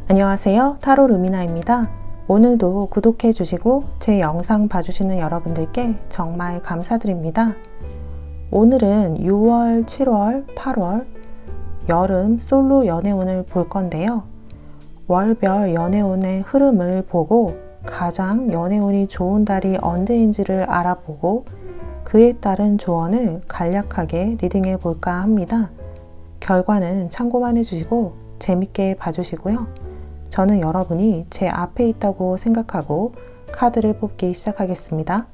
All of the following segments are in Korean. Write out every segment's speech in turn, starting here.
안녕하세요. 타로 루미나입니다. 오늘도 구독해 주시고 제 영상 봐주시는 여러분들께 정말 감사드립니다. 오늘은 6월, 7월, 8월 여름 솔로 연애운을 볼 건데요. 월별 연애운의 흐름을 보고 가장 연애운이 좋은 달이 언제인지를 알아보고 그에 따른 조언을 간략하게 리딩해 볼까 합니다. 결과는 참고만 해주시고 재밌게 봐주시고요. 저는 여러분이 제 앞에 있다고 생각하고 카드를 뽑기 시작하겠습니다.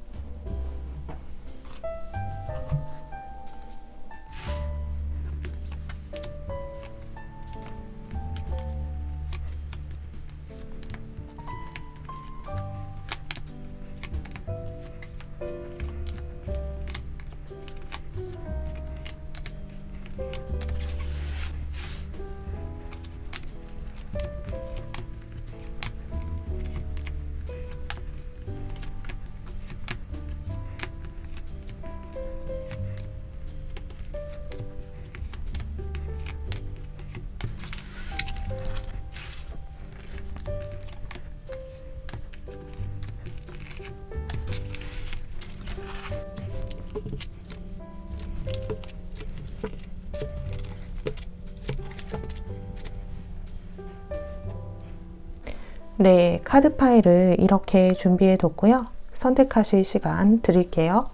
네, 카드 파일을 이렇게 준비해 뒀고요. 선택하실 시간 드릴게요.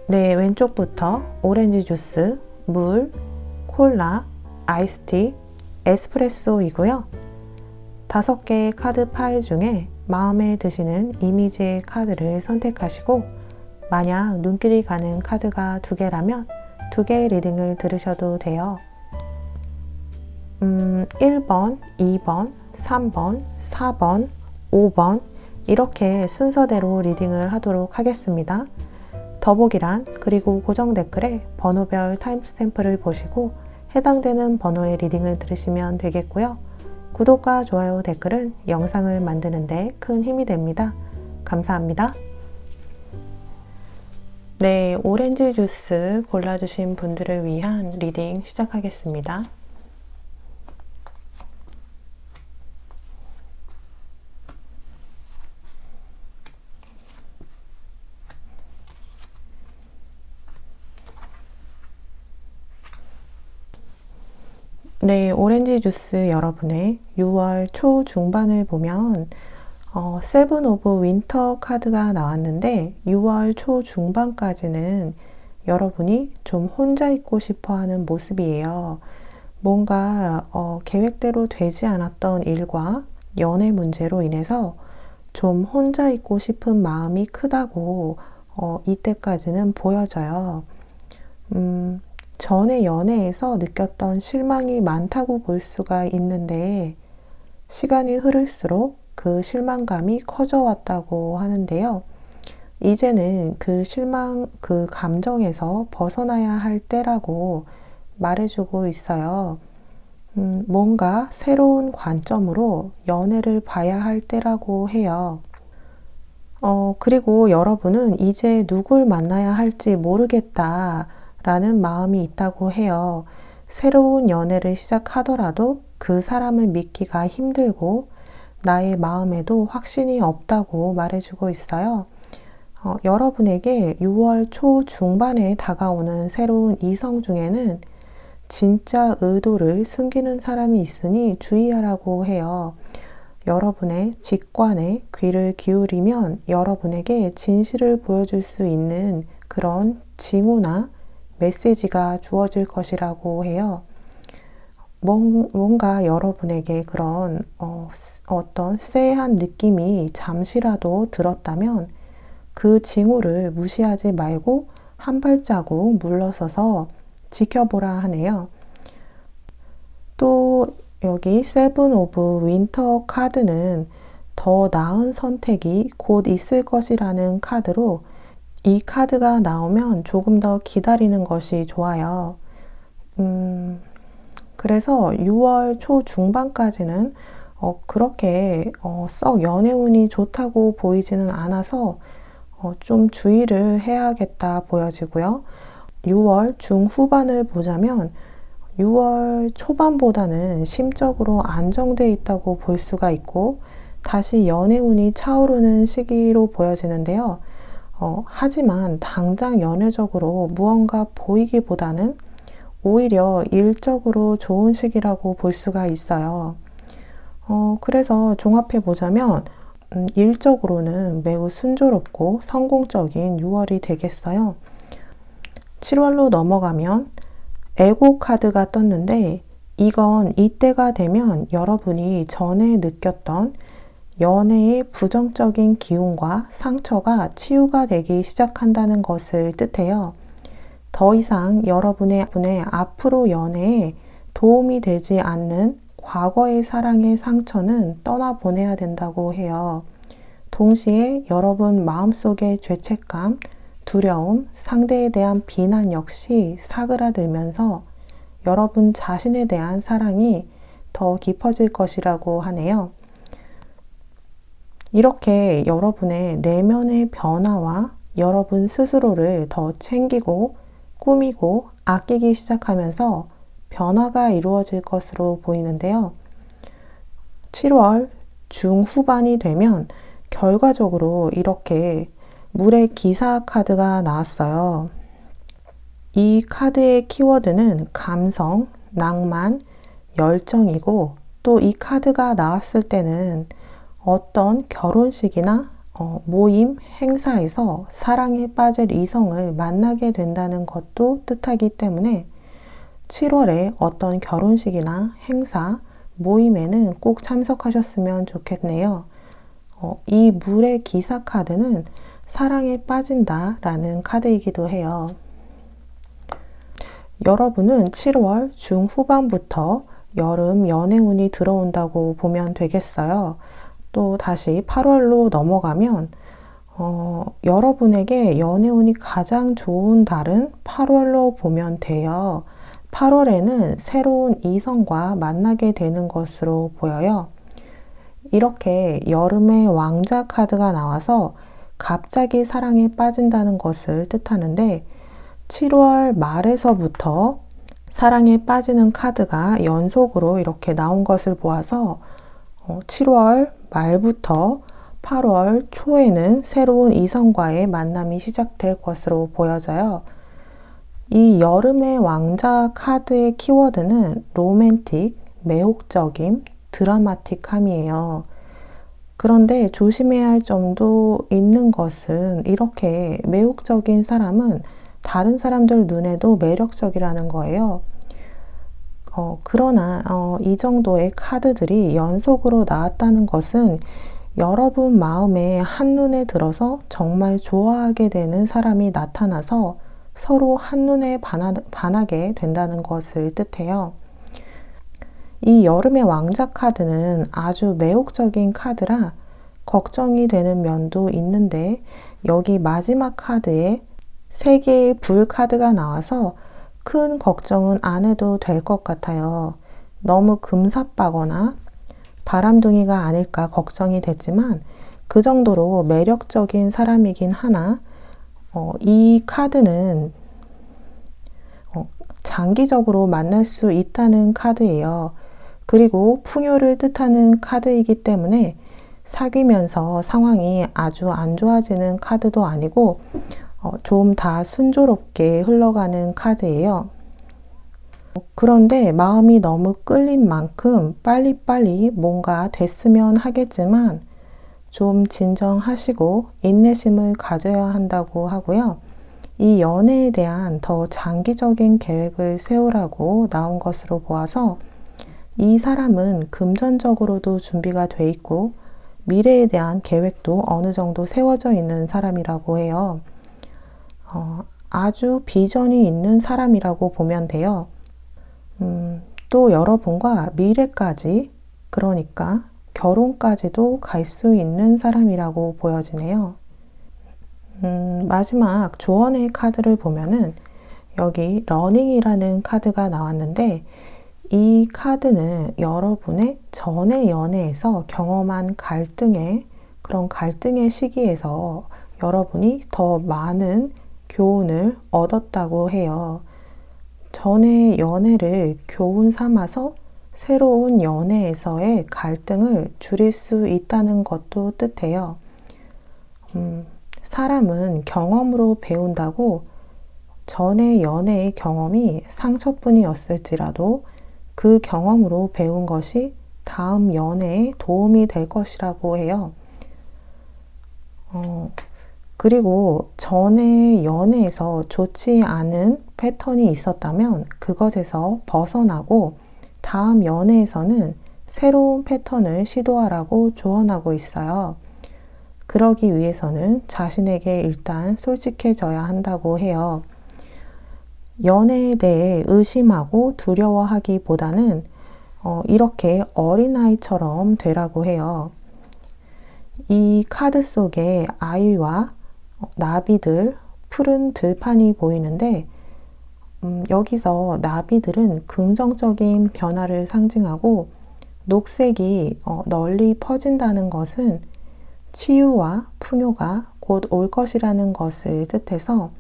네, 왼쪽부터 오렌지 주스, 물, 콜라, 아이스티, 에스프레소이고요. 5개의 카드 파일 중에 마음에 드시는 이미지의 카드를 선택하시고 만약 눈길이 가는 카드가 2개라면 2개의 리딩을 들으셔도 돼요. 1번, 2번, 3번, 4번, 5번 이렇게 순서대로 리딩을 하도록 하겠습니다. 더보기란 그리고 고정 댓글에 번호별 타임스탬프를 보시고 해당되는 번호의 리딩을 들으시면 되겠고요. 구독과 좋아요, 댓글은 영상을 만드는 데 큰 힘이 됩니다. 감사합니다. 네, 오렌지 주스 골라주신 분들을 위한 리딩 시작하겠습니다. 네, 오렌지 주스 여러분의 6월 초 중반을 보면 세븐 오브 윈터 카드가 나왔는데 6월 초 중반까지는 여러분이 좀 혼자 있고 싶어 하는 모습이에요. 뭔가 계획대로 되지 않았던 일과 연애 문제로 인해서 좀 혼자 있고 싶은 마음이 크다고 이때까지는 보여져요. 전에 연애에서 느꼈던 실망이 많다고 볼 수가 있는데 시간이 흐를수록 그 실망감이 커져 왔다고 하는데요. 이제는 그 실망, 그 감정에서 벗어나야 할 때라고 말해주고 있어요. 뭔가 새로운 관점으로 연애를 봐야 할 때라고 해요. 그리고 여러분은 이제 누굴 만나야 할지 모르겠다 라는 마음이 있다고 해요. 새로운 연애를 시작하더라도 그 사람을 믿기가 힘들고 나의 마음에도 확신이 없다고 말해주고 있어요. 여러분에게 6월 초 중반에 다가오는 새로운 이성 중에는 진짜 의도를 숨기는 사람이 있으니 주의하라고 해요. 여러분의 직관에 귀를 기울이면 여러분에게 진실을 보여줄 수 있는 그런 징후나 메시지가 주어질 것이라고 해요. 뭔가 여러분에게 그런 어떤 쎄한 느낌이 잠시라도 들었다면 그 징후를 무시하지 말고 한 발자국 물러서서 지켜보라 하네요. 또 여기 세븐 오브 윈터 카드는 더 나은 선택이 곧 있을 것이라는 카드로 이 카드가 나오면 조금 더 기다리는 것이 좋아요. 그래서 6월 초 중반까지는 그렇게 썩 연애운이 좋다고 보이지는 않아서 좀 주의를 해야겠다 보여지고요. 6월 중후반을 보자면 6월 초반보다는 심적으로 안정되어 있다고 볼 수가 있고 다시 연애운이 차오르는 시기로 보여지는데요. 하지만 당장 연애적으로 무언가 보이기보다는 오히려 일적으로 좋은 시기라고 볼 수가 있어요. 그래서 종합해 보자면 일적으로는 매우 순조롭고 성공적인 6월이 되겠어요. 7월로 넘어가면 에고 카드가 떴는데 이건 이때가 되면 여러분이 전에 느꼈던 연애의 부정적인 기운과 상처가 치유가 되기 시작한다는 것을 뜻해요. 더 이상 여러분의 앞으로 연애에 도움이 되지 않는 과거의 사랑의 상처는 떠나보내야 된다고 해요. 동시에 여러분 마음속의 죄책감, 두려움, 상대에 대한 비난 역시 사그라들면서 여러분 자신에 대한 사랑이 더 깊어질 것이라고 하네요. 이렇게 여러분의 내면의 변화와 여러분 스스로를 더 챙기고 꾸미고 아끼기 시작하면서 변화가 이루어질 것으로 보이는데요. 7월 중후반이 되면 결과적으로 이렇게 물의 기사 카드가 나왔어요. 이 카드의 키워드는 감성, 낭만, 열정이고 또 이 카드가 나왔을 때는 어떤 결혼식이나 모임, 행사에서 사랑에 빠질 이성을 만나게 된다는 것도 뜻하기 때문에 7월에 어떤 결혼식이나 행사, 모임에는 꼭 참석하셨으면 좋겠네요. 이 물의 기사 카드는 사랑에 빠진다라는 카드이기도 해요. 여러분은 7월 중후반부터 여름 연애운이 들어온다고 보면 되겠어요. 또 다시 8월로 넘어가면 여러분에게 연애운이 가장 좋은 달은 8월로 보면 돼요. 8월에는 새로운 이성과 만나게 되는 것으로 보여요. 이렇게 여름의 왕자 카드가 나와서 갑자기 사랑에 빠진다는 것을 뜻하는데 7월 말에서부터 사랑에 빠지는 카드가 연속으로 이렇게 나온 것을 보아서 7월 말부터 8월 초에는 새로운 이성과의 만남이 시작될 것으로 보여져요. 이 여름의 왕자 카드의 키워드는 로맨틱, 매혹적임, 드라마틱함이에요. 그런데 조심해야 할 점도 있는 것은 이렇게 매혹적인 사람은 다른 사람들 눈에도 매력적이라는 거예요. 그러나 이 정도의 카드들이 연속으로 나왔다는 것은 여러분 마음에 한눈에 들어서 정말 좋아하게 되는 사람이 나타나서 서로 한눈에 반하게 된다는 것을 뜻해요. 이 여름의 왕자 카드는 아주 매혹적인 카드라 걱정이 되는 면도 있는데 여기 마지막 카드에 3개의 불 카드가 나와서 큰 걱정은 안 해도 될 것 같아요. 너무 금사빠거나 바람둥이가 아닐까 걱정이 됐지만 그 정도로 매력적인 사람이긴 하나 이 카드는 장기적으로 만날 수 있다는 카드예요. 그리고 풍요를 뜻하는 카드이기 때문에 사귀면서 상황이 아주 안 좋아지는 카드도 아니고 좀 다 순조롭게 흘러가는 카드예요. 그런데 마음이 너무 끌린 만큼 빨리빨리 뭔가 됐으면 하겠지만 좀 진정하시고 인내심을 가져야 한다고 하고요. 이 연애에 대한 더 장기적인 계획을 세우라고 나온 것으로 보아서 이 사람은 금전적으로도 준비가 돼 있고 미래에 대한 계획도 어느 정도 세워져 있는 사람이라고 해요. 아주 비전이 있는 사람이라고 보면 돼요. 또 여러분과 미래까지, 그러니까 결혼까지도 갈 수 있는 사람이라고 보여지네요. 마지막 조언의 카드를 보면은 여기 러닝이라는 카드가 나왔는데 이 카드는 여러분의 전의 연애에서 경험한 그런 갈등의 시기에서 여러분이 더 많은 교훈을 얻었다고 해요. 전의 연애를 교훈 삼아서 새로운 연애에서의 갈등을 줄일 수 있다는 것도 뜻해요. 사람은 경험으로 배운다고 전의 연애의 경험이 상처뿐이었을지라도 그 경험으로 배운 것이 다음 연애에 도움이 될 것이라고 해요. 그리고 전의 연애에서 좋지 않은 패턴이 있었다면 그것에서 벗어나고 다음 연애에서는 새로운 패턴을 시도하라고 조언하고 있어요. 그러기 위해서는 자신에게 일단 솔직해져야 한다고 해요. 연애에 대해 의심하고 두려워하기보다는 이렇게 어린아이처럼 되라고 해요. 이 카드 속에 아이와 나비들, 푸른 들판이 보이는데 여기서 나비들은 긍정적인 변화를 상징하고 녹색이 널리 퍼진다는 것은 치유와 풍요가 곧 올 것이라는 것을 뜻해서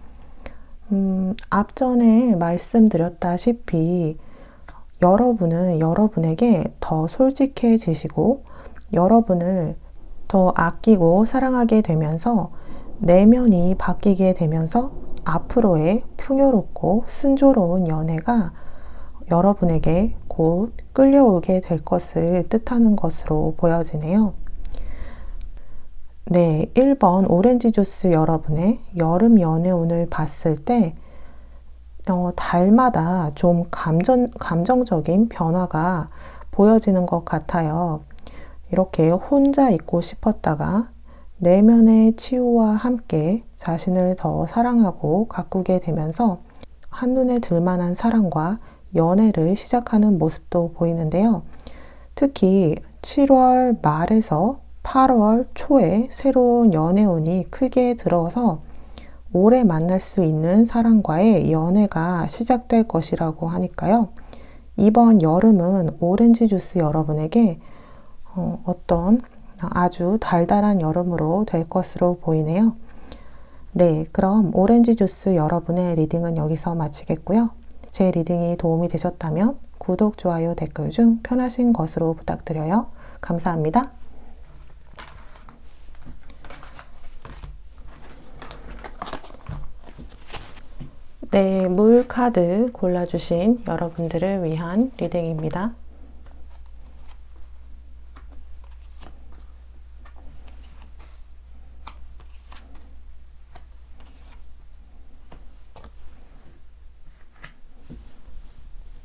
앞전에 말씀드렸다시피 여러분은 여러분에게 더 솔직해지시고 여러분을 더 아끼고 사랑하게 되면서 내면이 바뀌게 되면서 앞으로의 풍요롭고 순조로운 연애가 여러분에게 곧 끌려오게 될 것을 뜻하는 것으로 보여지네요. 네, 1번 오렌지 주스 여러분의 여름 연애운을 봤을 때 달마다 좀 감정적인 변화가 보여지는 것 같아요. 이렇게 혼자 있고 싶었다가 내면의 치유와 함께 자신을 더 사랑하고 가꾸게 되면서 한눈에 들만한 사랑과 연애를 시작하는 모습도 보이는데요. 특히 7월 말에서 8월 초에 새로운 연애운이 크게 들어서 오래 만날 수 있는 사람과의 연애가 시작될 것이라고 하니까요. 이번 여름은 오렌지 주스 여러분에게 어떤 아주 달달한 여름으로 될 것으로 보이네요. 네, 그럼 오렌지 주스 여러분의 리딩은 여기서 마치겠고요. 제 리딩이 도움이 되셨다면 구독, 좋아요, 댓글 중 편하신 것으로 부탁드려요. 감사합니다. 네, 물 카드 골라주신 여러분들을 위한 리딩입니다.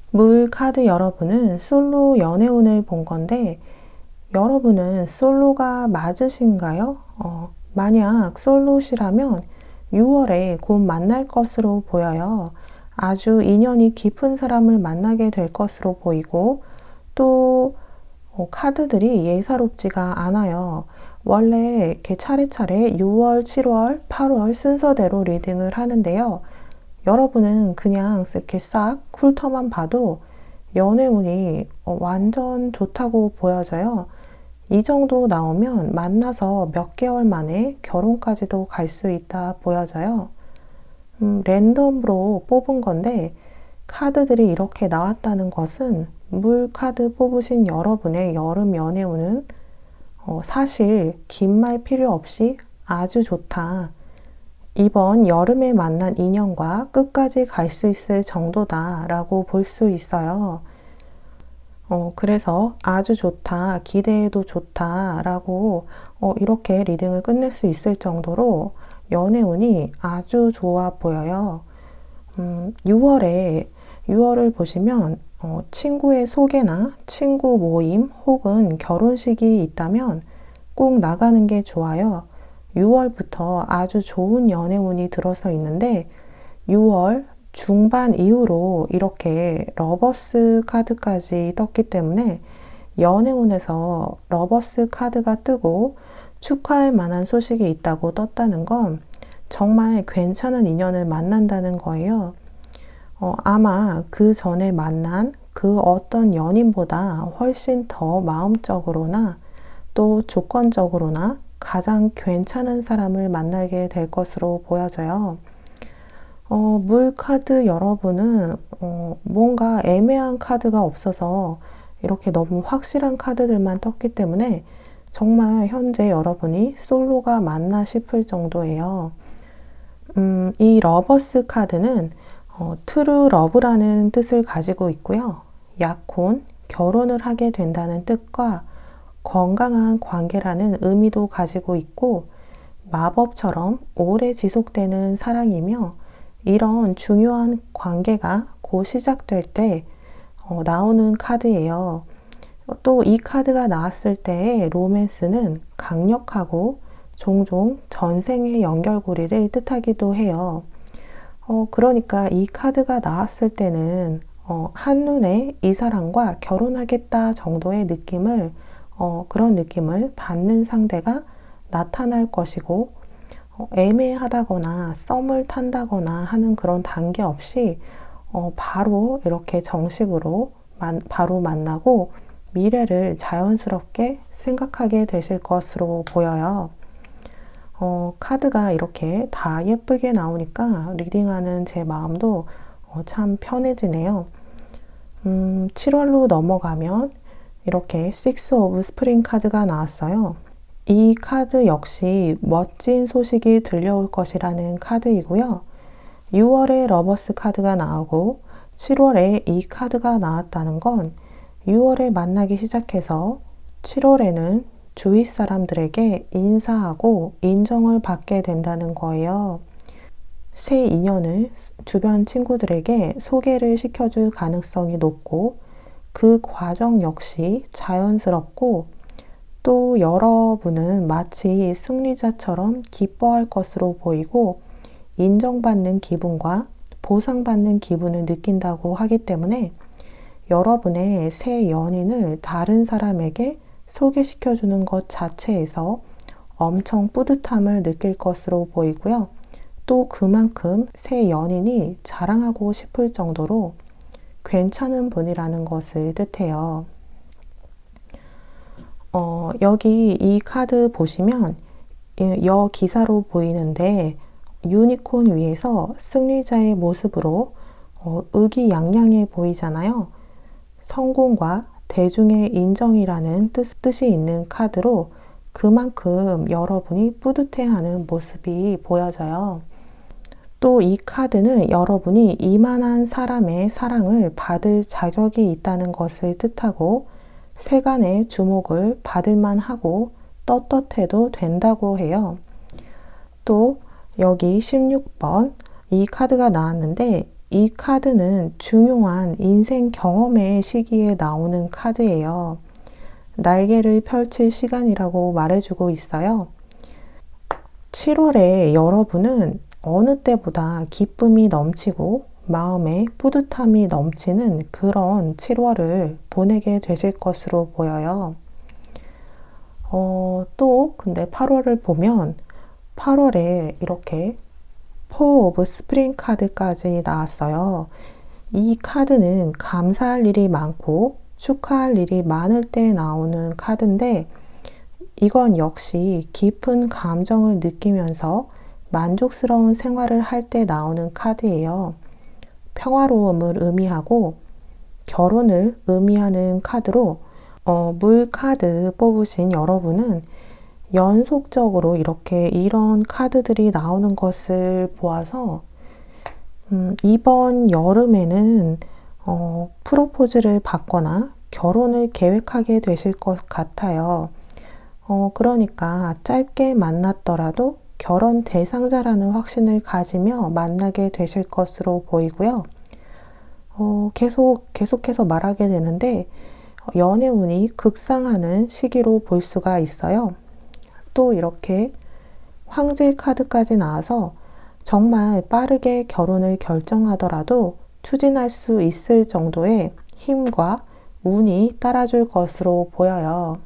물 카드 여러분은 솔로 연애운을 본 건데 여러분은 솔로가 맞으신가요? 만약 솔로시라면 6월에 곧 만날 것으로 보여요. 아주 인연이 깊은 사람을 만나게 될 것으로 보이고 또 카드들이 예사롭지가 않아요. 원래 이렇게 차례차례 6월, 7월, 8월 순서대로 리딩을 하는데요. 여러분은 그냥 이렇게 싹 훑어만 봐도 연애운이 완전 좋다고 보여져요. 이 정도 나오면 만나서 몇 개월 만에 결혼까지도 갈 수 있다 보여져요. 랜덤으로 뽑은 건데 카드들이 이렇게 나왔다는 것은 물 카드 뽑으신 여러분의 여름 연애운은 사실 긴 말 필요 없이 아주 좋다. 이번 여름에 만난 인연과 끝까지 갈 수 있을 정도다 라고 볼 수 있어요. 그래서 아주 좋다, 기대해도 좋다 라고 이렇게 리딩을 끝낼 수 있을 정도로 연애운이 아주 좋아 보여요. 6월을 보시면 친구의 소개나 친구 모임 혹은 결혼식이 있다면 꼭 나가는 게 좋아요. 6월부터 아주 좋은 연애운이 들어서 있는데 6월 중반 이후로 이렇게 러버스 카드까지 떴기 때문에 연애운에서 러버스 카드가 뜨고 축하할 만한 소식이 있다고 떴다는 건 정말 괜찮은 인연을 만난다는 거예요. 아마 그 전에 만난 그 어떤 연인보다 훨씬 더 마음적으로나 또 조건적으로나 가장 괜찮은 사람을 만나게 될 것으로 보여져요. 물 카드 여러분은 뭔가 애매한 카드가 없어서 이렇게 너무 확실한 카드들만 떴기 때문에 정말 현재 여러분이 솔로가 맞나 싶을 정도예요. 이 러버스 카드는 트루 러브라는 뜻을 가지고 있고요. 약혼, 결혼을 하게 된다는 뜻과 건강한 관계라는 의미도 가지고 있고 마법처럼 오래 지속되는 사랑이며 이런 중요한 관계가 곧 시작될 때 나오는 카드예요. 또 이 카드가 나왔을 때의 로맨스는 강력하고 종종 전생의 연결고리를 뜻하기도 해요. 그러니까 이 카드가 나왔을 때는 한눈에 이 사람과 결혼하겠다 정도의 느낌을 그런 느낌을 받는 상대가 나타날 것이고 애매하다거나 썸을 탄다거나 하는 그런 단계 없이 바로 이렇게 정식으로 바로 만나고 미래를 자연스럽게 생각하게 되실 것으로 보여요. 카드가 이렇게 다 예쁘게 나오니까 리딩하는 제 마음도 참 편해지네요. 7월로 넘어가면 이렇게 Six of Spring 카드가 나왔어요. 이 카드 역시 멋진 소식이 들려올 것이라는 카드이고요. 6월에 러버스 카드가 나오고 7월에 이 카드가 나왔다는 건 6월에 만나기 시작해서 7월에는 주위 사람들에게 인사하고 인정을 받게 된다는 거예요. 새 인연을 주변 친구들에게 소개를 시켜줄 가능성이 높고 그 과정 역시 자연스럽고 또 여러분은 마치 승리자처럼 기뻐할 것으로 보이고 인정받는 기분과 보상받는 기분을 느낀다고 하기 때문에 여러분의 새 연인을 다른 사람에게 소개시켜주는 것 자체에서 엄청 뿌듯함을 느낄 것으로 보이고요. 또 그만큼 새 연인이 자랑하고 싶을 정도로 괜찮은 분이라는 것을 뜻해요. 여기 이 카드 보시면 여 기사로 보이는데 유니콘 위에서 승리자의 모습으로 의기양양해 보이잖아요. 성공과 대중의 인정이라는 뜻이 있는 카드로 그만큼 여러분이 뿌듯해하는 모습이 보여져요. 또 이 카드는 여러분이 이만한 사람의 사랑을 받을 자격이 있다는 것을 뜻하고 세간의 주목을 받을 만하고 떳떳해도 된다고 해요. 또 여기 16번 이 카드가 나왔는데 이 카드는 중요한 인생 경험의 시기에 나오는 카드예요. 날개를 펼칠 시간이라고 말해주고 있어요. 7월에 여러분은 어느 때보다 기쁨이 넘치고 마음에 뿌듯함이 넘치는 그런 7월을 보내게 되실 것으로 보여요. 또 근데 8월을 보면 8월에 이렇게 Four of Spring 카드까지 나왔어요. 이 카드는 감사할 일이 많고 축하할 일이 많을 때 나오는 카드인데 이건 역시 깊은 감정을 느끼면서 만족스러운 생활을 할 때 나오는 카드예요. 평화로움을 의미하고 결혼을 의미하는 카드로 물 카드 뽑으신 여러분은 연속적으로 이렇게 이런 카드들이 나오는 것을 보아서 이번 여름에는 프로포즈를 받거나 결혼을 계획하게 되실 것 같아요. 그러니까 짧게 만났더라도 결혼 대상자라는 확신을 가지며 만나게 되실 것으로 보이고요. 계속해서 말하게 되는데 연애운이 급상하는 시기로 볼 수가 있어요. 또 이렇게 황제 카드까지 나와서 정말 빠르게 결혼을 결정하더라도 추진할 수 있을 정도의 힘과 운이 따라줄 것으로 보여요.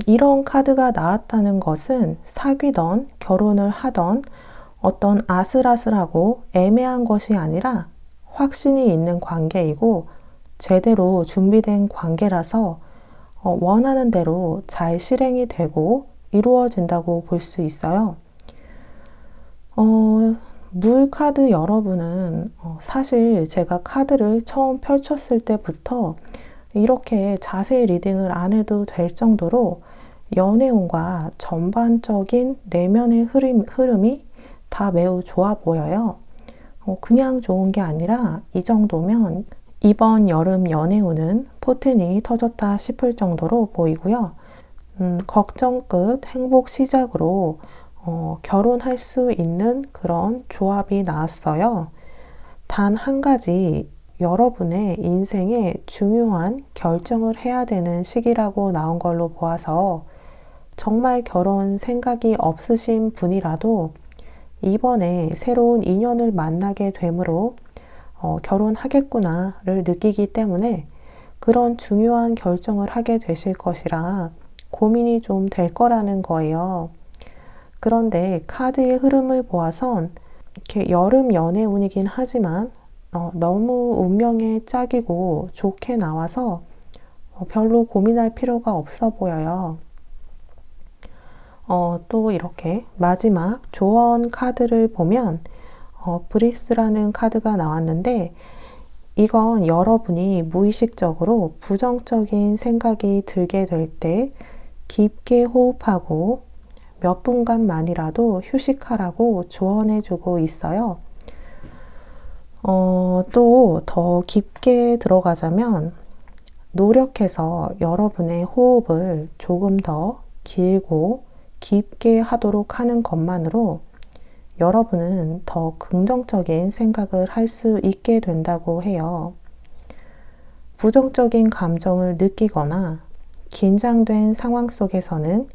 이런 카드가 나왔다는 것은 사귀던 결혼을 하던 어떤 아슬아슬하고 애매한 것이 아니라 확신이 있는 관계이고 제대로 준비된 관계라서 원하는 대로 잘 실행이 되고 이루어진다고 볼 수 있어요. 물 카드 여러분은 사실 제가 카드를 처음 펼쳤을 때부터 이렇게 자세히 리딩을 안 해도 될 정도로 연애운과 전반적인 내면의 흐름이 다 매우 좋아 보여요. 그냥 좋은 게 아니라 이 정도면 이번 여름 연애운은 포텐이 터졌다 싶을 정도로 보이고요. 걱정 끝 행복 시작으로 결혼할 수 있는 그런 조합이 나왔어요. 단 한 가지 여러분의 인생에 중요한 결정을 해야 되는 시기라고 나온 걸로 보아서 정말 결혼 생각이 없으신 분이라도 이번에 새로운 인연을 만나게 되므로 결혼하겠구나를 느끼기 때문에 그런 중요한 결정을 하게 되실 것이라 고민이 좀 될 거라는 거예요. 그런데 카드의 흐름을 보아선 이렇게 여름 연애운이긴 하지만 너무 운명의 짝이고 좋게 나와서 별로 고민할 필요가 없어 보여요. 또 이렇게 마지막 조언 카드를 보면 브리스라는 카드가 나왔는데 이건 여러분이 무의식적으로 부정적인 생각이 들게 될 때 깊게 호흡하고 몇 분간만이라도 휴식하라고 조언해주고 있어요. 또 더 깊게 들어가자면 노력해서 여러분의 호흡을 조금 더 길고 깊게 하도록 하는 것만으로 여러분은 더 긍정적인 생각을 할 수 있게 된다고 해요. 부정적인 감정을 느끼거나 긴장된 상황 속에서는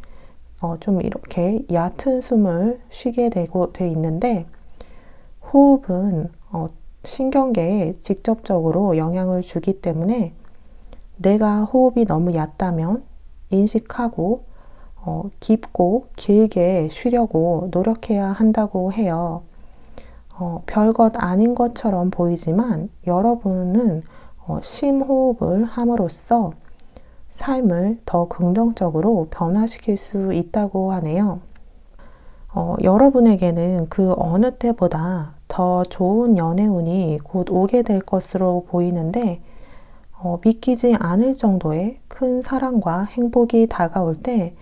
좀 이렇게 얕은 숨을 쉬게 돼 있는데 호흡은 신경계에 직접적으로 영향을 주기 때문에 내가 호흡이 너무 얕다면 인식하고 깊고 길게 쉬려고 노력해야 한다고 해요. 별것 아닌 것처럼 보이지만 여러분은 심호흡을 함으로써 삶을 더 긍정적으로 변화시킬 수 있다고 하네요. 여러분에게는 그 어느 때보다 더 좋은 연애운이 곧 오게 될 것으로 보이는데 믿기지 않을 정도의 큰 사랑과 행복이 다가올 때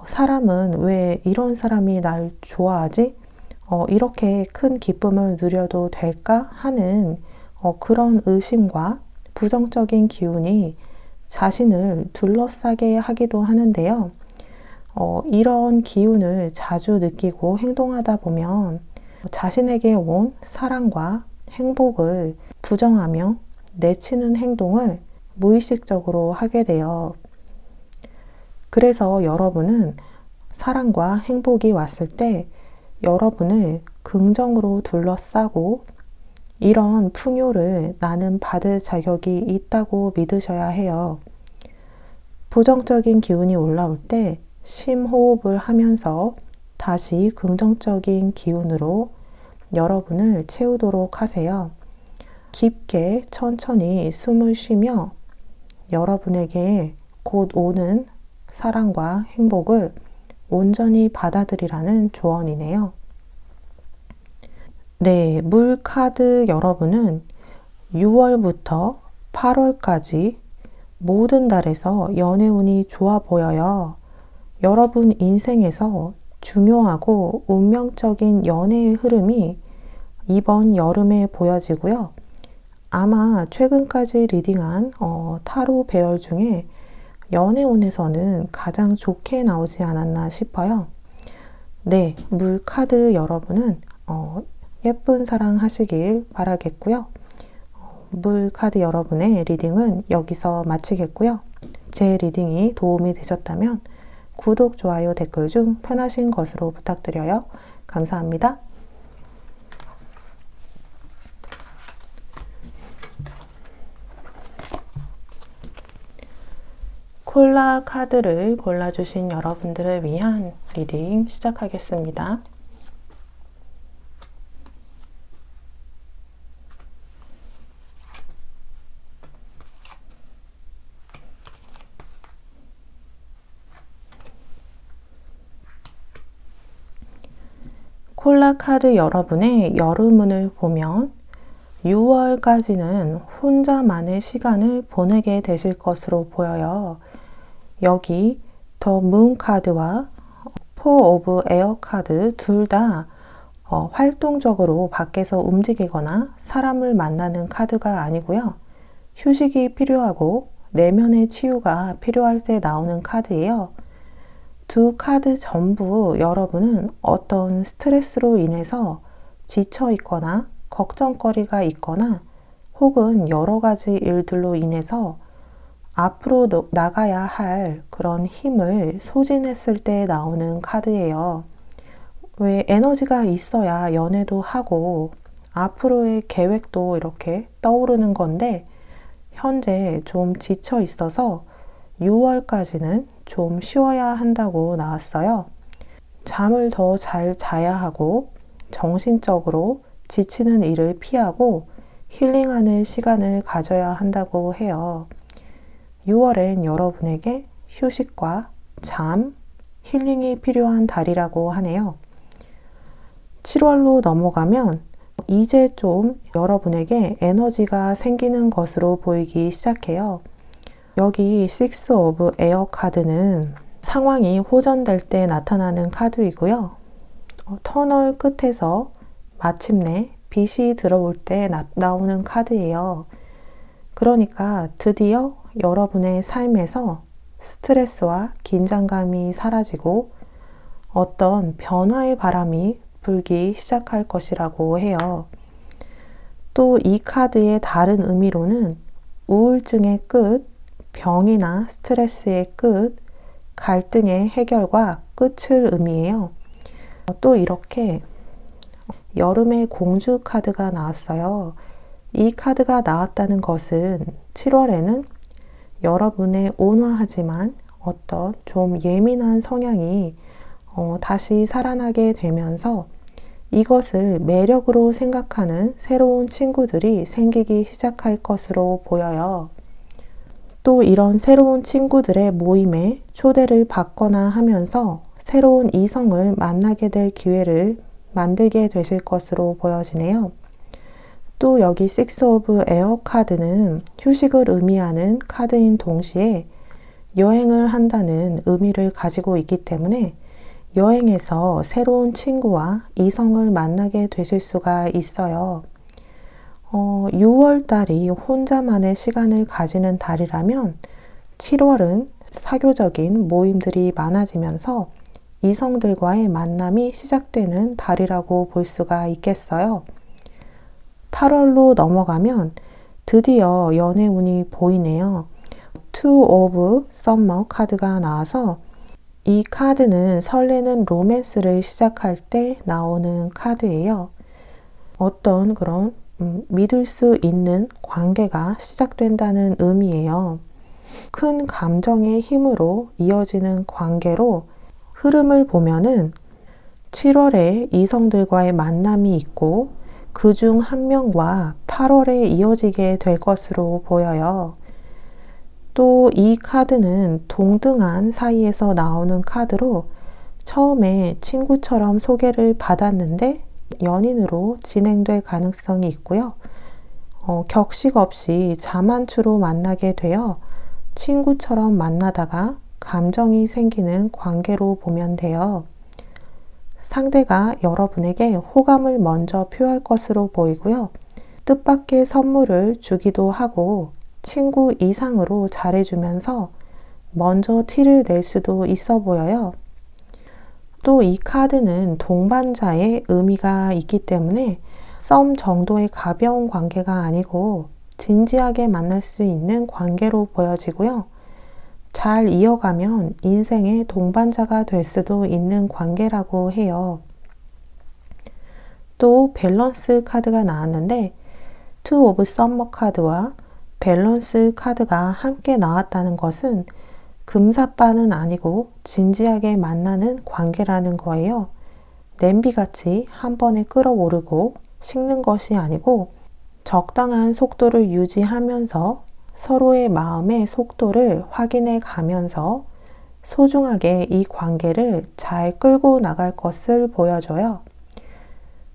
사람은 왜 이런 사람이 날 좋아하지? 이렇게 큰 기쁨을 누려도 될까? 하는 그런 의심과 부정적인 기운이 자신을 둘러싸게 하기도 하는데요. 이런 기운을 자주 느끼고 행동하다 보면 자신에게 온 사랑과 행복을 부정하며 내치는 행동을 무의식적으로 하게 돼요. 그래서 여러분은 사랑과 행복이 왔을 때 여러분을 긍정으로 둘러싸고 이런 풍요를 나는 받을 자격이 있다고 믿으셔야 해요. 부정적인 기운이 올라올 때 심호흡을 하면서 다시 긍정적인 기운으로 여러분을 채우도록 하세요. 깊게 천천히 숨을 쉬며 여러분에게 곧 오는 사랑과 행복을 온전히 받아들이라는 조언이네요. 네, 물 카드 여러분은 6월부터 8월까지 모든 달에서 연애운이 좋아 보여요. 여러분 인생에서 중요하고 운명적인 연애의 흐름이 이번 여름에 보여지고요. 아마 최근까지 리딩한 타로 배열 중에 연애운에서는 가장 좋게 나오지 않았나 싶어요. 네, 물 카드 여러분은 예쁜 사랑 하시길 바라겠고요. 물 카드 여러분의 리딩은 여기서 마치겠고요. 제 리딩이 도움이 되셨다면 구독, 좋아요, 댓글 중 편하신 것으로 부탁드려요. 감사합니다. 콜라 카드를 골라주신 여러분들을 위한 리딩 시작하겠습니다. 콜라 카드 여러분의 여름운을 보면 6월까지는 혼자만의 시간을 보내게 되실 것으로 보여요. 여기 더 문 카드와 포 오브 에어 카드 둘 다 활동적으로 밖에서 움직이거나 사람을 만나는 카드가 아니고요. 휴식이 필요하고 내면의 치유가 필요할 때 나오는 카드예요. 두 카드 전부 여러분은 어떤 스트레스로 인해서 지쳐 있거나 걱정거리가 있거나 혹은 여러 가지 일들로 인해서 앞으로 나가야 할 그런 힘을 소진했을 때 나오는 카드예요. 왜 에너지가 있어야 연애도 하고 앞으로의 계획도 이렇게 떠오르는 건데 현재 좀 지쳐 있어서 6월까지는 좀 쉬어야 한다고 나왔어요. 잠을 더 잘 자야 하고 정신적으로 지치는 일을 피하고 힐링하는 시간을 가져야 한다고 해요. 6월엔 여러분에게 휴식과 잠, 힐링이 필요한 달이라고 하네요. 7월로 넘어가면 이제 좀 여러분에게 에너지가 생기는 것으로 보이기 시작해요. 여기 6 오브 에어 카드는 상황이 호전될 때 나타나는 카드이고요. 터널 끝에서 마침내 빛이 들어올 때 나오는 카드예요. 그러니까 드디어 여러분의 삶에서 스트레스와 긴장감이 사라지고 어떤 변화의 바람이 불기 시작할 것이라고 해요. 또 이 카드의 다른 의미로는 우울증의 끝, 병이나 스트레스의 끝, 갈등의 해결과 끝을 의미해요. 또 이렇게 여름의 공주 카드가 나왔어요. 이 카드가 나왔다는 것은 7월에는 여러분의 온화하지만 어떤 좀 예민한 성향이 다시 살아나게 되면서 이것을 매력으로 생각하는 새로운 친구들이 생기기 시작할 것으로 보여요. 또 이런 새로운 친구들의 모임에 초대를 받거나 하면서 새로운 이성을 만나게 될 기회를 만들게 되실 것으로 보여지네요. 또 여기 6 오브 에어 카드는 휴식을 의미하는 카드인 동시에 여행을 한다는 의미를 가지고 있기 때문에 여행에서 새로운 친구와 이성을 만나게 되실 수가 있어요. 6월 달이 혼자만의 시간을 가지는 달이라면 7월은 사교적인 모임들이 많아지면서 이성들과의 만남이 시작되는 달이라고 볼 수가 있겠어요. 8월로 넘어가면 드디어 연애운이 보이네요. 2 오브 썸머 카드가 나와서 이 카드는 설레는 로맨스를 시작할 때 나오는 카드예요. 어떤 그런 믿을 수 있는 관계가 시작된다는 의미예요. 큰 감정의 힘으로 이어지는 관계로 흐름을 보면은 7월에 이성들과의 만남이 있고 그중 한 명과 8월에 이어지게 될 것으로 보여요. 또 이 카드는 동등한 사이에서 나오는 카드로 처음에 친구처럼 소개를 받았는데 연인으로 진행될 가능성이 있고요. 격식 없이 자만추로 만나게 되어 친구처럼 만나다가 감정이 생기는 관계로 보면 돼요. 상대가 여러분에게 호감을 먼저 표할 것으로 보이고요. 뜻밖의 선물을 주기도 하고 친구 이상으로 잘해주면서 먼저 티를 낼 수도 있어 보여요. 또 이 카드는 동반자의 의미가 있기 때문에 썸 정도의 가벼운 관계가 아니고 진지하게 만날 수 있는 관계로 보여지고요. 잘 이어가면 인생의 동반자가 될 수도 있는 관계라고 해요. 또 밸런스 카드가 나왔는데 2 오브 썸머 카드와 밸런스 카드가 함께 나왔다는 것은 금사빠는 아니고 진지하게 만나는 관계라는 거예요. 냄비같이 한 번에 끓어오르고 식는 것이 아니고 적당한 속도를 유지하면서 서로의 마음의 속도를 확인해 가면서 소중하게 이 관계를 잘 끌고 나갈 것을 보여줘요.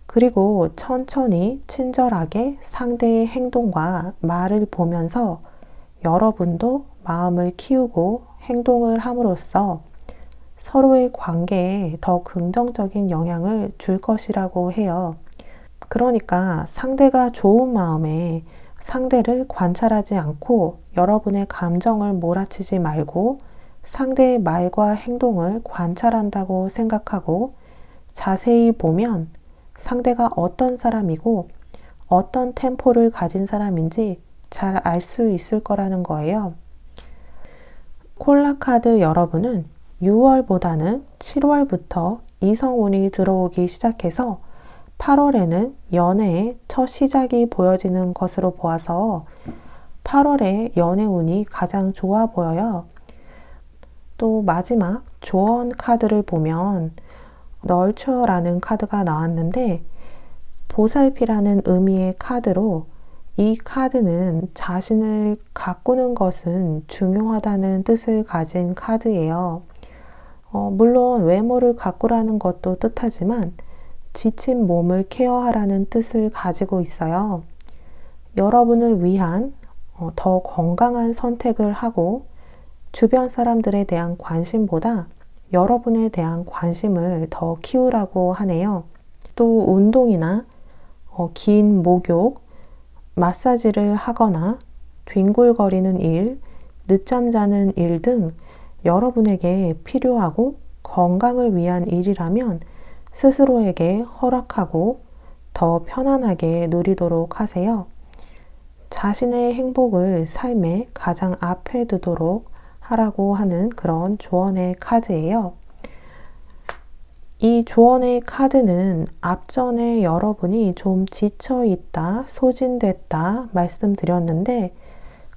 그리고 천천히 친절하게 상대의 행동과 말을 보면서 여러분도 마음을 키우고 행동을 함으로써 서로의 관계에 더 긍정적인 영향을 줄 것이라고 해요. 그러니까 상대가 좋은 마음에 상대를 관찰하지 않고 여러분의 감정을 몰아치지 말고 상대의 말과 행동을 관찰한다고 생각하고 자세히 보면 상대가 어떤 사람이고 어떤 템포를 가진 사람인지 잘 알 수 있을 거라는 거예요. 콜라 카드 여러분은 6월보다는 7월부터 이성운이 들어오기 시작해서 8월에는 연애의 첫 시작이 보여지는 것으로 보아서 8월에 연애운이 가장 좋아 보여요. 또 마지막 조언 카드를 보면 널처라는 카드가 나왔는데 보살피라는 의미의 카드로 이 카드는 자신을 가꾸는 것은 중요하다는 뜻을 가진 카드예요. 물론 외모를 가꾸라는 것도 뜻하지만 지친 몸을 케어하라는 뜻을 가지고 있어요. 여러분을 위한 더 건강한 선택을 하고 주변 사람들에 대한 관심보다 여러분에 대한 관심을 더 키우라고 하네요. 또 운동이나 긴 목욕, 마사지를 하거나 뒹굴거리는 일, 늦잠 자는 일 등 여러분에게 필요하고 건강을 위한 일이라면 스스로에게 허락하고 더 편안하게 누리도록 하세요. 자신의 행복을 삶의 가장 앞에 두도록 하라고 하는 그런 조언의 카드예요. 이 조언의 카드는 앞전에 여러분이 좀 지쳐있다, 소진됐다 말씀드렸는데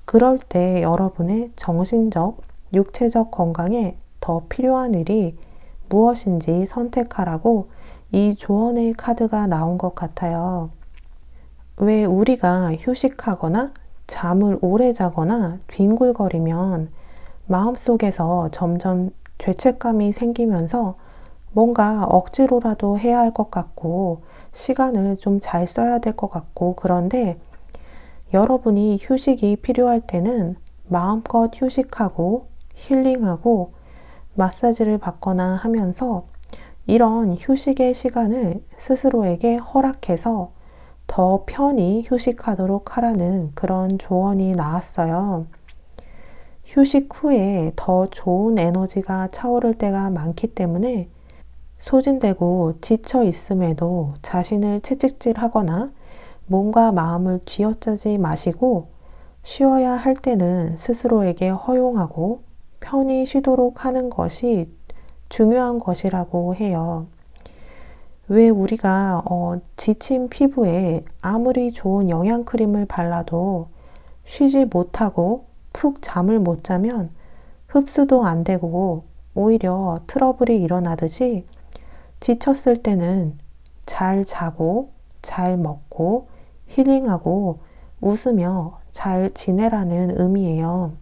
그럴 때 여러분의 정신적, 육체적 건강에 더 필요한 일이 무엇인지 선택하라고 이 조언의 카드가 나온 것 같아요. 왜 우리가 휴식하거나 잠을 오래 자거나 뒹굴거리면 마음속에서 점점 죄책감이 생기면서 뭔가 억지로라도 해야 할 것 같고 시간을 좀 잘 써야 될 것 같고 그런데 여러분이 휴식이 필요할 때는 마음껏 휴식하고 힐링하고 마사지를 받거나 하면서 이런 휴식의 시간을 스스로에게 허락해서 더 편히 휴식하도록 하라는 그런 조언이 나왔어요. 휴식 후에 더 좋은 에너지가 차오를 때가 많기 때문에 소진되고 지쳐 있음에도 자신을 채찍질하거나 몸과 마음을 쥐어짜지 마시고 쉬어야 할 때는 스스로에게 허용하고 편히 쉬도록 하는 것이 중요한 것이라고 해요. 왜 우리가 지친 피부에 아무리 좋은 영양크림을 발라도 쉬지 못하고 푹 잠을 못 자면 흡수도 안 되고 오히려 트러블이 일어나듯이 지쳤을 때는 잘 자고 잘 먹고 힐링하고 웃으며 잘 지내라는 의미예요.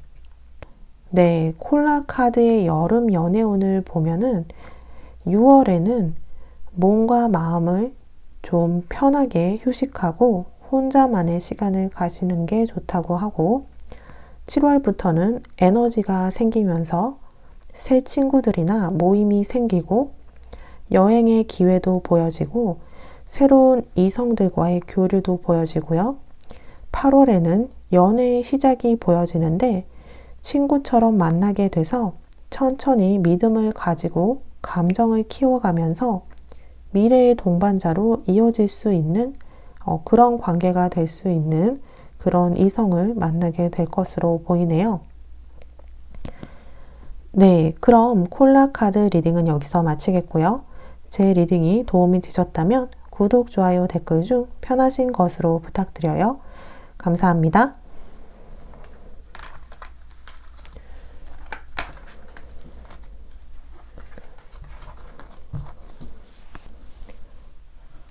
네, 콜라 카드의 여름 연애운을 보면은 6월에는 몸과 마음을 좀 편하게 휴식하고 혼자만의 시간을 가지는 게 좋다고 하고 7월부터는 에너지가 생기면서 새 친구들이나 모임이 생기고 여행의 기회도 보여지고 새로운 이성들과의 교류도 보여지고요. 8월에는 연애의 시작이 보여지는데 친구처럼 만나게 돼서 천천히 믿음을 가지고 감정을 키워가면서 미래의 동반자로 이어질 수 있는 그런 관계가 될 수 있는 그런 이성을 만나게 될 것으로 보이네요. 네, 그럼 콜라 카드 리딩은 여기서 마치겠고요. 제 리딩이 도움이 되셨다면 구독, 좋아요, 댓글 중 편하신 것으로 부탁드려요. 감사합니다.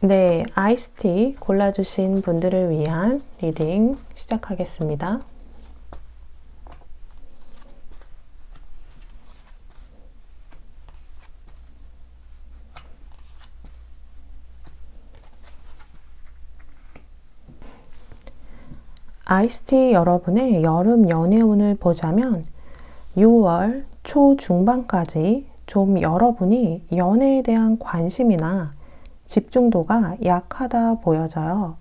네, 아이스티 골라주신 분들을 위한 리딩 시작하겠습니다. 아이스티 여러분의 여름 연애운을 보자면 6월 초중반까지 좀 여러분이 연애에 대한 관심이나 집중도가 약하다 보여져요.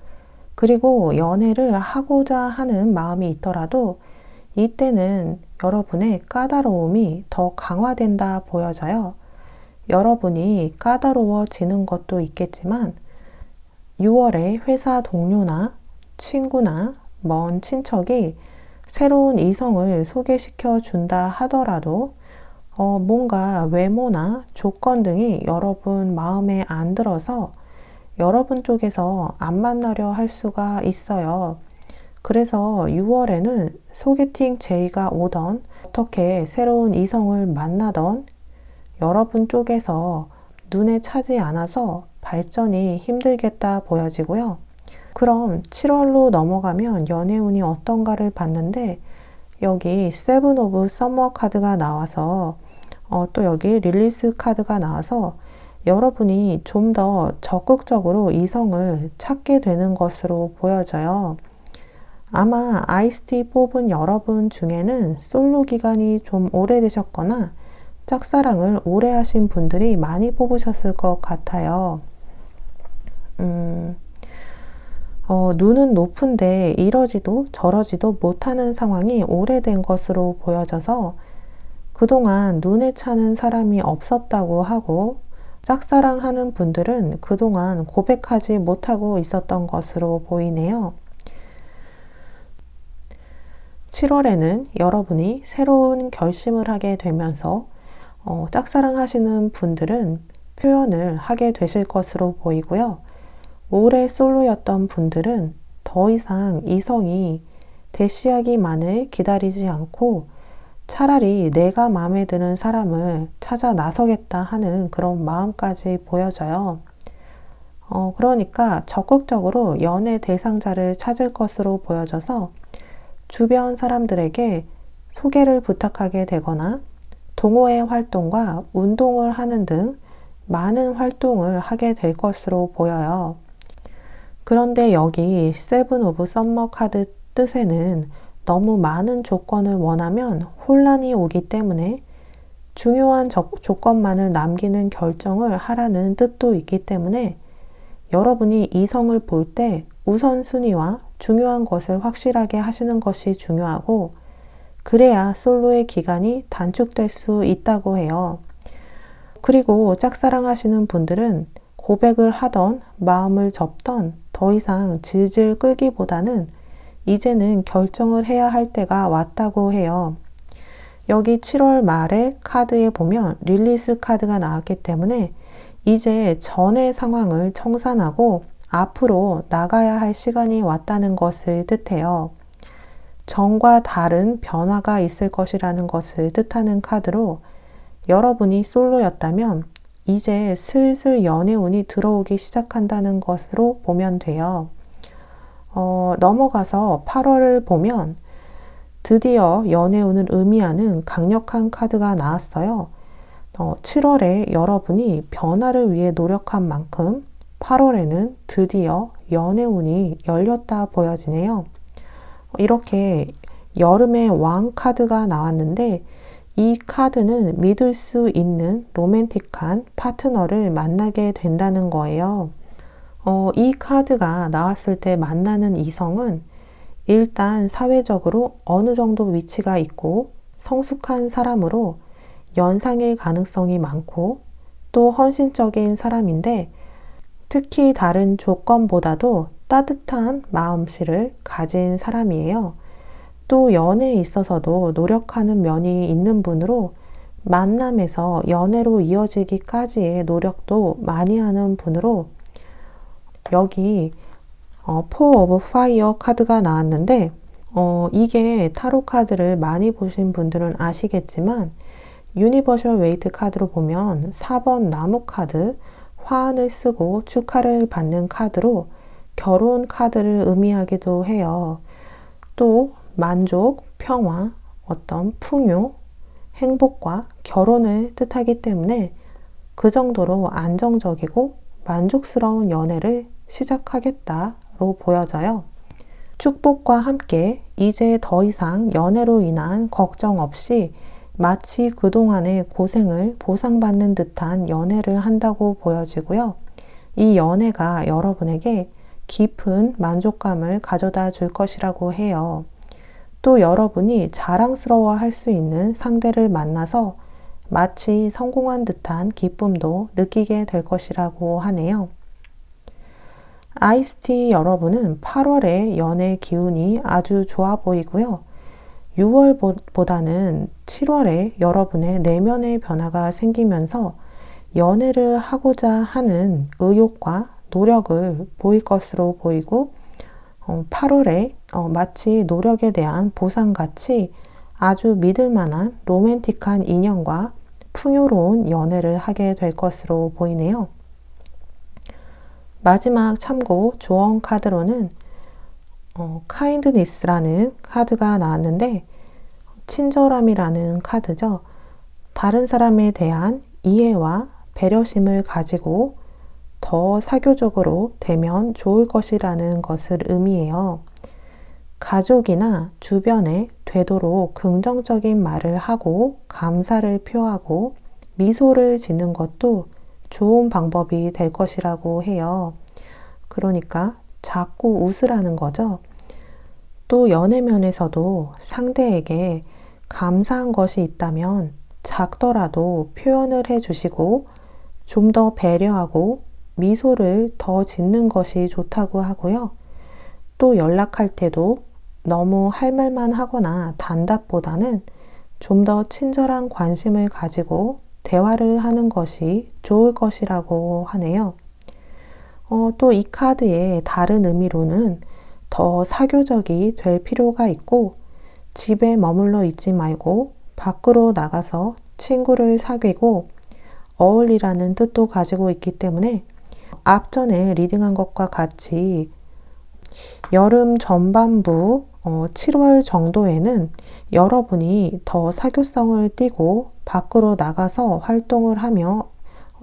그리고 연애를 하고자 하는 마음이 있더라도 이때는 여러분의 까다로움이 더 강화된다 보여져요. 여러분이 까다로워지는 것도 있겠지만 6월에 회사 동료나 친구나 먼 친척이 새로운 이성을 소개시켜 준다 하더라도 뭔가 외모나 조건 등이 여러분 마음에 안 들어서 여러분 쪽에서 안 만나려 할 수가 있어요. 그래서 6월에는 소개팅 제의가 오던 어떻게 새로운 이성을 만나던 여러분 쪽에서 눈에 차지 않아서 발전이 힘들겠다 보여지고요. 그럼 7월로 넘어가면 연애운이 어떤가를 봤는데 여기 세븐 오브 서머 카드가 나와서 또 여기 릴리스 카드가 나와서 여러분이 좀 더 적극적으로 이성을 찾게 되는 것으로 보여져요. 아마 아이스티 뽑은 여러분 중에는 솔로 기간이 좀 오래되셨거나 짝사랑을 오래 하신 분들이 많이 뽑으셨을 것 같아요. 눈은 높은데 이러지도 저러지도 못하는 상황이 오래된 것으로 보여져서 그동안 눈에 차는 사람이 없었다고 하고 짝사랑하는 분들은 그동안 고백하지 못하고 있었던 것으로 보이네요. 7월에는 여러분이 새로운 결심을 하게 되면서 짝사랑하시는 분들은 표현을 하게 되실 것으로 보이고요. 오래 솔로였던 분들은 더 이상 이성이 대시하기만을 기다리지 않고 차라리 내가 마음에 드는 사람을 찾아 나서겠다 하는 그런 마음까지 보여져요. 그러니까 적극적으로 연애 대상자를 찾을 것으로 보여져서 주변 사람들에게 소개를 부탁하게 되거나 동호회 활동과 운동을 하는 등 많은 활동을 하게 될 것으로 보여요. 그런데 여기 세븐 오브 썸머 카드 뜻에는 너무 많은 조건을 원하면 혼란이 오기 때문에 중요한 조건만을 남기는 결정을 하라는 뜻도 있기 때문에 여러분이 이성을 볼 때 우선순위와 중요한 것을 확실하게 하시는 것이 중요하고 그래야 솔로의 기간이 단축될 수 있다고 해요. 그리고 짝사랑하시는 분들은 고백을 하던 마음을 접던 더 이상 질질 끌기보다는 이제는 결정을 해야 할 때가 왔다고 해요. 여기 7월 말에 카드에 보면 릴리스 카드가 나왔기 때문에 이제 전의 상황을 청산하고 앞으로 나가야 할 시간이 왔다는 것을 뜻해요. 전과 다른 변화가 있을 것이라는 것을 뜻하는 카드로 여러분이 솔로였다면 이제 슬슬 연애운이 들어오기 시작한다는 것으로 보면 돼요. 넘어가서 8월을 보면 드디어 연애운을 의미하는 강력한 카드가 나왔어요. 7월에 여러분이 변화를 위해 노력한 만큼 8월에는 드디어 연애운이 열렸다 보여지네요. 이렇게 여름의 왕 카드가 나왔는데 이 카드는 믿을 수 있는 로맨틱한 파트너를 만나게 된다는 거예요. 이 카드가 나왔을 때 만나는 이성은 일단 사회적으로 어느 정도 위치가 있고 성숙한 사람으로 연상일 가능성이 많고 또 헌신적인 사람인데 특히 다른 조건보다도 따뜻한 마음씨를 가진 사람이에요. 또 연애에 있어서도 노력하는 면이 있는 분으로 만남에서 연애로 이어지기까지의 노력도 많이 하는 분으로 여기 포 오브 파이어 카드가 나왔는데 이게 타로 카드를 많이 보신 분들은 아시겠지만 유니버셜 웨이트 카드로 보면 4번 나무 카드 화환을 쓰고 축하를 받는 카드로 결혼 카드를 의미하기도 해요. 또 만족, 평화, 어떤 풍요, 행복과 결혼을 뜻하기 때문에 그 정도로 안정적이고 만족스러운 연애를 시작하겠다로 보여져요. 축복과 함께 이제 더 이상 연애로 인한 걱정 없이 마치 그동안의 고생을 보상받는 듯한 연애를 한다고 보여지고요. 이 연애가 여러분에게 깊은 만족감을 가져다 줄 것이라고 해요. 또 여러분이 자랑스러워 할 수 있는 상대를 만나서 마치 성공한 듯한 기쁨도 느끼게 될 것이라고 하네요. 아이스티 여러분은 8월의 연애 기운이 아주 좋아 보이고요. 6월보다는 7월에 여러분의 내면의 변화가 생기면서 연애를 하고자 하는 의욕과 노력을 보일 것으로 보이고 8월에 마치 노력에 대한 보상같이 아주 믿을 만한 로맨틱한 인연과 풍요로운 연애를 하게 될 것으로 보이네요. 마지막 참고 조언 카드로는 kindness라는 카드가 나왔는데 친절함이라는 카드죠. 다른 사람에 대한 이해와 배려심을 가지고 더 사교적으로 되면 좋을 것이라는 것을 의미해요. 가족이나 주변에 되도록 긍정적인 말을 하고 감사를 표하고 미소를 짓는 것도 좋은 방법이 될 것이라고 해요. 그러니까 자꾸 웃으라는 거죠. 또 연애면에서도 상대에게 감사한 것이 있다면 작더라도 표현을 해주시고 좀 더 배려하고 미소를 더 짓는 것이 좋다고 하고요. 또 연락할 때도 너무 할 말만 하거나 단답보다는 좀 더 친절한 관심을 가지고 대화를 하는 것이 좋을 것이라고 하네요. 또 이 카드의 다른 의미로는 더 사교적이 될 필요가 있고 집에 머물러 있지 말고 밖으로 나가서 친구를 사귀고 어울리라는 뜻도 가지고 있기 때문에 앞전에 리딩한 것과 같이 여름 전반부 7월 정도에는 여러분이 더 사교성을 띠고 밖으로 나가서 활동을 하며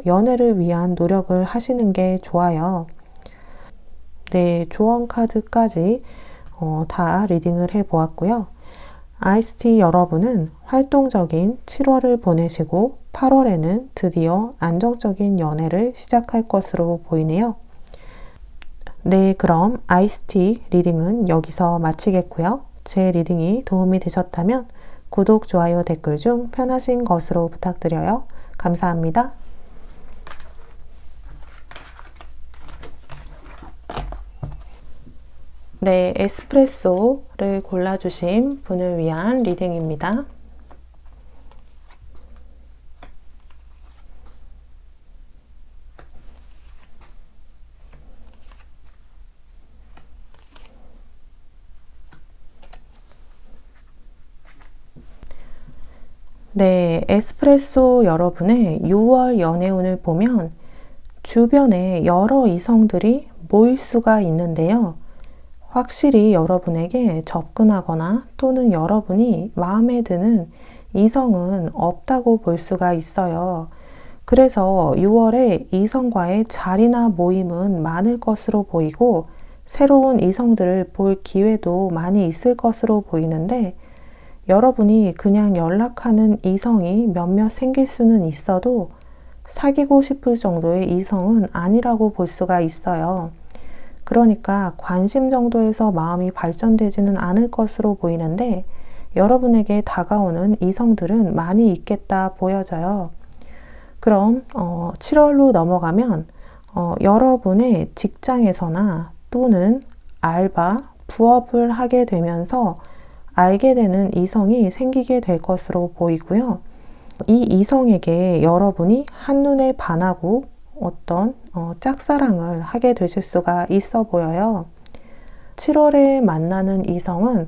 연애를 위한 노력을 하시는 게 좋아요. 네, 조언 카드까지 다 리딩을 해보았고요. 아이스티 여러분은 활동적인 7월을 보내시고 8월에는 드디어 안정적인 연애를 시작할 것으로 보이네요. 네, 그럼 아이스티 리딩은 여기서 마치겠고요. 제 리딩이 도움이 되셨다면 구독, 좋아요, 댓글 중 편하신 것으로 부탁드려요. 감사합니다. 네, 에스프레소를 골라주신 분을 위한 리딩입니다. 네, 에스프레소 여러분의 6월 연애운을 보면 주변에 여러 이성들이 모일 수가 있는데요. 확실히 여러분에게 접근하거나 또는 여러분이 마음에 드는 이성은 없다고 볼 수가 있어요. 그래서 6월에 이성과의 자리나 모임은 많을 것으로 보이고 새로운 이성들을 볼 기회도 많이 있을 것으로 보이는데 여러분이 그냥 연락하는 이성이 몇몇 생길 수는 있어도 사귀고 싶을 정도의 이성은 아니라고 볼 수가 있어요. 그러니까 관심 정도에서 마음이 발전되지는 않을 것으로 보이는데 여러분에게 다가오는 이성들은 많이 있겠다 보여져요. 그럼 7월로 넘어가면 여러분의 직장에서나 또는 알바, 부업을 하게 되면서 알게 되는 이성이 생기게 될 것으로 보이고요. 이 이성에게 여러분이 한눈에 반하고 어떤 짝사랑을 하게 되실 수가 있어 보여요. 7월에 만나는 이성은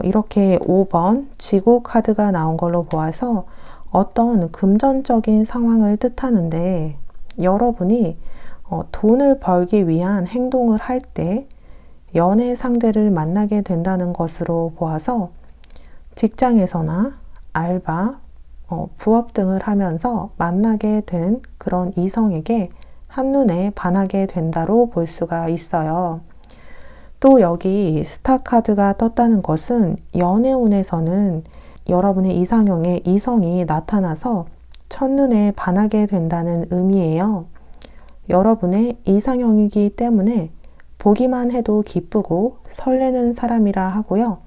이렇게 5번 지구 카드가 나온 걸로 보아서 어떤 금전적인 상황을 뜻하는데 여러분이 돈을 벌기 위한 행동을 할 때 연애 상대를 만나게 된다는 것으로 보아서 직장에서나 알바, 부업 등을 하면서 만나게 된 그런 이성에게 한눈에 반하게 된다로 볼 수가 있어요. 또 여기 스타 카드가 떴다는 것은 연애운에서는 여러분의 이상형에 이성이 나타나서 첫눈에 반하게 된다는 의미예요. 여러분의 이상형이기 때문에 보기만 해도 기쁘고 설레는 사람이라 하고요.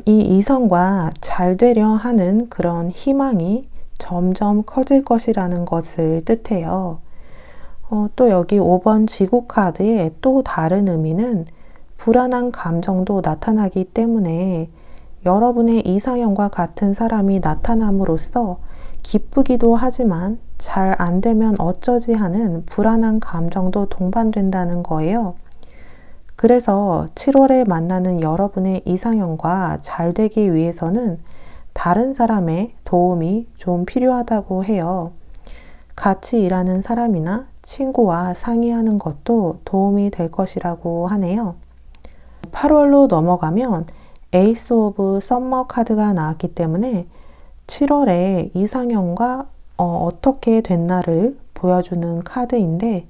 이 이성과 잘 되려 하는 그런 희망이 점점 커질 것이라는 것을 뜻해요. 또 여기 5번 지구 카드의 또 다른 의미는 불안한 감정도 나타나기 때문에 여러분의 이상형과 같은 사람이 나타남으로써 기쁘기도 하지만 잘 안 되면 어쩌지 하는 불안한 감정도 동반된다는 거예요. 그래서 7월에 만나는 여러분의 이상형과 잘 되기 위해서는 다른 사람의 도움이 좀 필요하다고 해요. 같이 일하는 사람이나 친구와 상의하는 것도 도움이 될 것이라고 하네요. 8월로 넘어가면 에이스 오브 썸머 카드가 나왔기 때문에 7월에 이상형과 어떻게 됐나를 보여주는 카드인데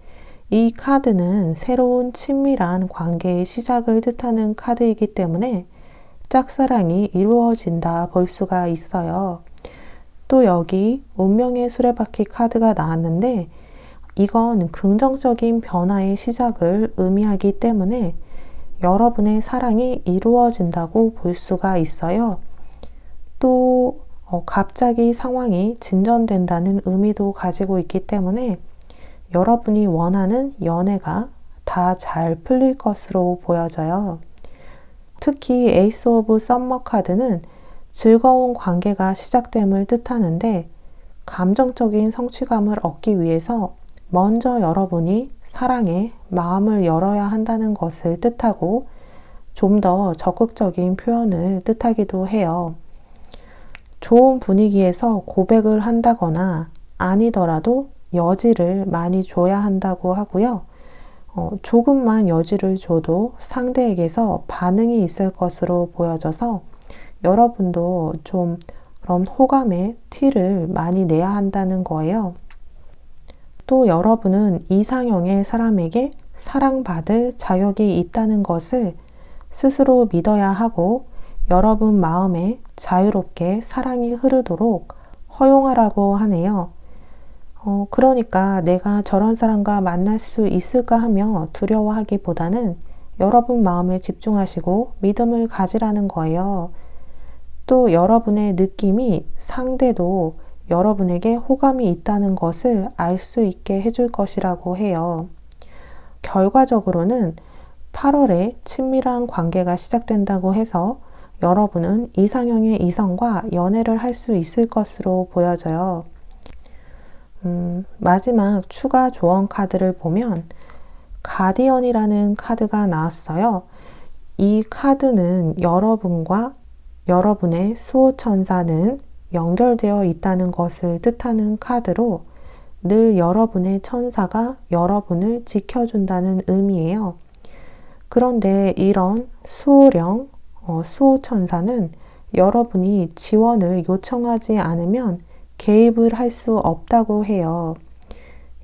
이 카드는 새로운 친밀한 관계의 시작을 뜻하는 카드이기 때문에 짝사랑이 이루어진다 볼 수가 있어요. 또 여기 운명의 수레바퀴 카드가 나왔는데 이건 긍정적인 변화의 시작을 의미하기 때문에 여러분의 사랑이 이루어진다고 볼 수가 있어요. 또 갑자기 상황이 진전된다는 의미도 가지고 있기 때문에 여러분이 원하는 연애가 다 잘 풀릴 것으로 보여져요. 특히 에이스 오브 썸머 카드는 즐거운 관계가 시작됨을 뜻하는데 감정적인 성취감을 얻기 위해서 먼저 여러분이 사랑에 마음을 열어야 한다는 것을 뜻하고 좀 더 적극적인 표현을 뜻하기도 해요. 좋은 분위기에서 고백을 한다거나 아니더라도 여지를 많이 줘야 한다고 하고요. 조금만 여지를 줘도 상대에게서 반응이 있을 것으로 보여져서 여러분도 좀 그런 호감의 티를 많이 내야 한다는 거예요. 또 여러분은 이상형의 사람에게 사랑받을 자격이 있다는 것을 스스로 믿어야 하고 여러분 마음에 자유롭게 사랑이 흐르도록 허용하라고 하네요. 그러니까 내가 저런 사람과 만날 수 있을까 하며 두려워하기보다는 여러분 마음에 집중하시고 믿음을 가지라는 거예요. 또 여러분의 느낌이 상대도 여러분에게 호감이 있다는 것을 알 수 있게 해줄 것이라고 해요. 결과적으로는 8월에 친밀한 관계가 시작된다고 해서 여러분은 이상형의 이성과 연애를 할 수 있을 것으로 보여져요. 마지막 추가 조언 카드를 보면 가디언이라는 카드가 나왔어요. 이 카드는 여러분과 여러분의 수호천사는 연결되어 있다는 것을 뜻하는 카드로 늘 여러분의 천사가 여러분을 지켜준다는 의미예요. 그런데 이런 수호령, 수호천사는 여러분이 지원을 요청하지 않으면 개입을 할 수 없다고 해요.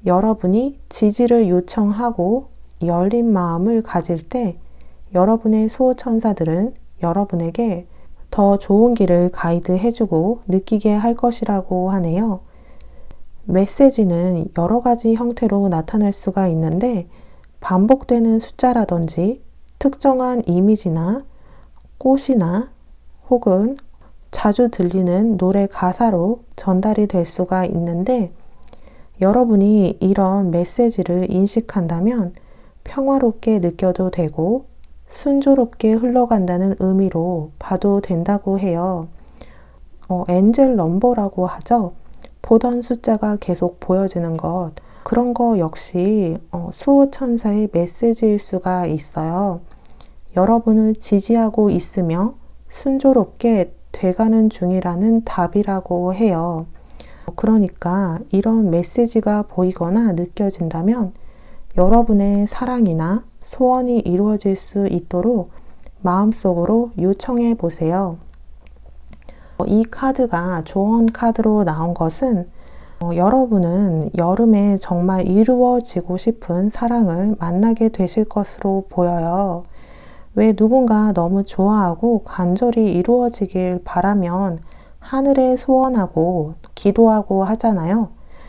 여러분이 지지를 요청하고 열린 마음을 가질 때 여러분의 수호천사들은 여러분에게 더 좋은 길을 가이드해주고 느끼게 할 것이라고 하네요. 메시지는 여러 가지 형태로 나타날 수가 있는데 반복되는 숫자라든지 특정한 이미지나 꽃이나 혹은 자주 들리는 노래 가사로 전달이 될 수가 있는데 여러분이 이런 메시지를 인식한다면 평화롭게 느껴도 되고 순조롭게 흘러간다는 의미로 봐도 된다고 해요. 엔젤 넘버라고 하죠. 보던 숫자가 계속 보여지는 것, 그런 거 역시 수호천사의 메시지일 수가 있어요. 여러분을 지지하고 있으며 순조롭게 돼가는 중이라는 답이라고 해요. 그러니까 이런 메시지가 보이거나 느껴진다면 여러분의 사랑이나 소원이 이루어질 수 있도록 마음속으로 요청해 보세요. 이 카드가 조언 카드로 나온 것은 여러분은 여름에 정말 이루어지고 싶은 사랑을 만나게 되실 것으로 보여요. 왜 누군가 너무 좋아하고 간절히 이루어지길 바라면 하늘에 소원하고 기도하고 하잖아요.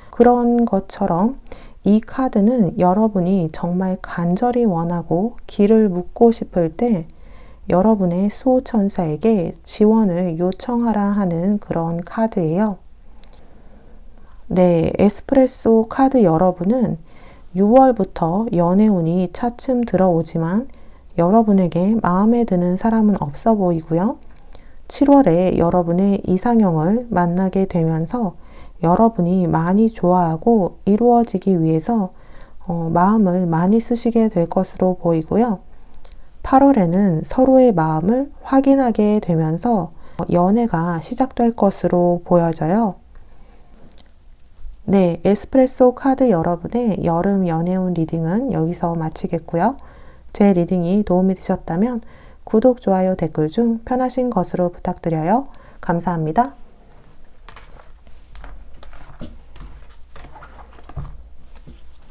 그런 것처럼 이 카드는 여러분이 정말 간절히 원하고 길을 묻고 싶을 때 여러분의 수호천사에게 지원을 요청하라 하는 그런 카드예요. 네, 에스프레소 카드 여러분은 6월부터 연애운이 차츰 들어오지만 여러분에게 마음에 드는 사람은 없어 보이고요. 7월에 여러분의 이상형을 만나게 되면서 여러분이 많이 좋아하고 이루어지기 위해서 마음을 많이 쓰시게 될 것으로 보이고요. 8월에는 서로의 마음을 확인하게 되면서 연애가 시작될 것으로 보여져요. 네, 에스프레소 카드 여러분의 여름 연애운 리딩은 여기서 마치겠고요. 제 리딩이 도움이 되셨다면 구독, 좋아요, 댓글 중 편하신 것으로 부탁드려요. 감사합니다.